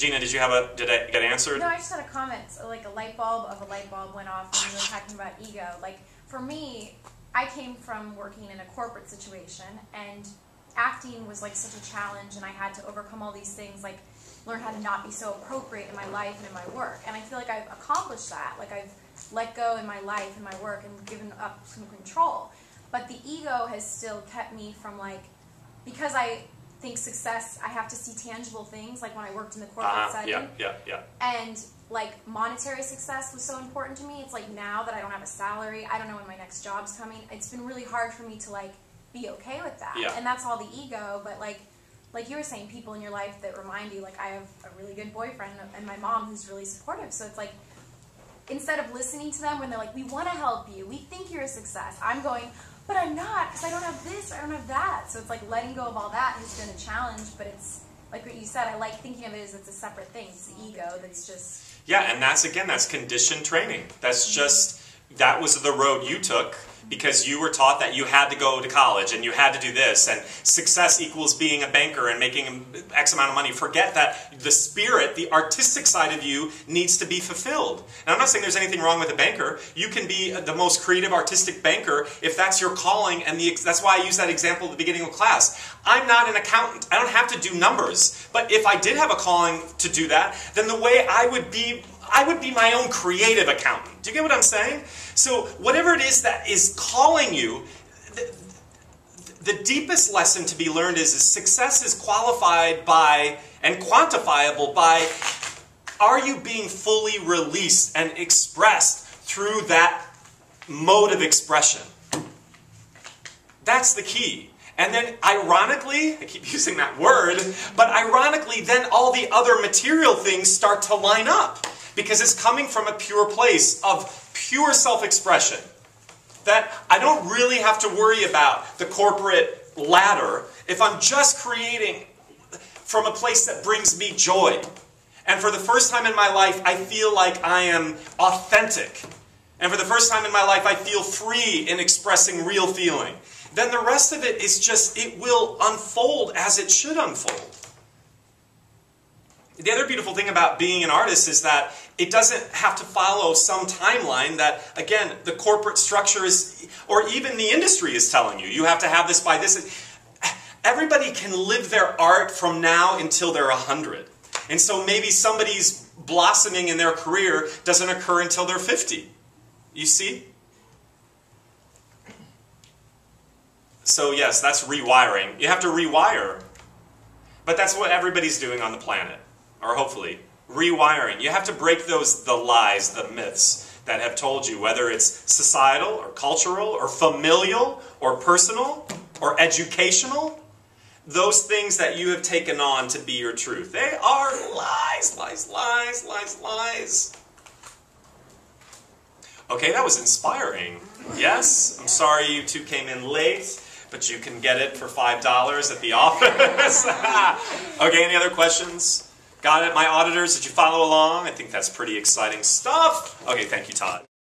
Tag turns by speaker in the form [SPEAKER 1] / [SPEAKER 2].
[SPEAKER 1] Gina, did I get answered?
[SPEAKER 2] No, I just had a comment. Like a light bulb went off when you were talking about ego. Like for me, I came from working in a corporate situation, and acting was like such a challenge, and I had to overcome all these things, like learn how to not be so appropriate in my life and in my work. And I feel like I've accomplished that. Like I've let go in my life and my work and given up some control. But the ego has still kept me from, like, because I think success, I have to see tangible things, like when I worked in the corporate setting.
[SPEAKER 1] Yeah.
[SPEAKER 2] And like monetary success was so important to me. It's like now that I don't have a salary, I don't know when my next job's coming. It's been really hard for me to like be okay with that.
[SPEAKER 1] Yeah.
[SPEAKER 2] And that's all the ego. But like you were saying, people in your life that remind you, like I have a really good boyfriend and my mom who's really supportive. So it's like, instead of listening to them when they're like, we want to help you, we think you're a success, I'm going, but I'm not, because I don't have this, I don't have that. So it's like letting go of all that has been a challenge, but it's like what you said, I like thinking of it as it's a separate thing. It's the ego that's just...
[SPEAKER 1] Yeah, and that's conditioned training. That's just, that was the road you took because you were taught that you had to go to college and you had to do this, and success equals being a banker and making X amount of money. Forget that the spirit, the artistic side of you needs to be fulfilled. And I'm not saying there's anything wrong with a banker. You can be the most creative artistic banker if that's your calling, and that's why I used that example at the beginning of class. I'm not an accountant. I don't have to do numbers. But if I did have a calling to do that, then the way I would be my own creative accountant. Do you get what I'm saying? So whatever it is that is calling you, the deepest lesson to be learned is success is qualified by and quantifiable by, are you being fully released and expressed through that mode of expression? That's the key. And then ironically, I keep using that word, but ironically then all the other material things start to line up. Because it's coming from a pure place of pure self-expression. That I don't really have to worry about the corporate ladder if I'm just creating from a place that brings me joy. And for the first time in my life, I feel like I am authentic. And for the first time in my life, I feel free in expressing real feeling. Then the rest of it is just, it will unfold as it should unfold. The other beautiful thing about being an artist is that it doesn't have to follow some timeline that, again, the corporate structure is, or even the industry is telling you. You have to have this by this. Everybody can live their art from now until they're 100. And so maybe somebody's blossoming in their career doesn't occur until they're 50. You see? So yes, that's rewiring. You have to rewire. But that's what everybody's doing on the planet. Or hopefully, rewiring. You have to break the lies, the myths that have told you, whether it's societal or cultural or familial or personal or educational, those things that you have taken on to be your truth. They are lies, lies, lies, lies, lies. Okay, that was inspiring. Yes, I'm sorry you two came in late, but you can get it for $5 at the office. Okay, any other questions? Got it? My auditors, did you follow along? I think that's pretty exciting stuff. Okay, thank you, Todd.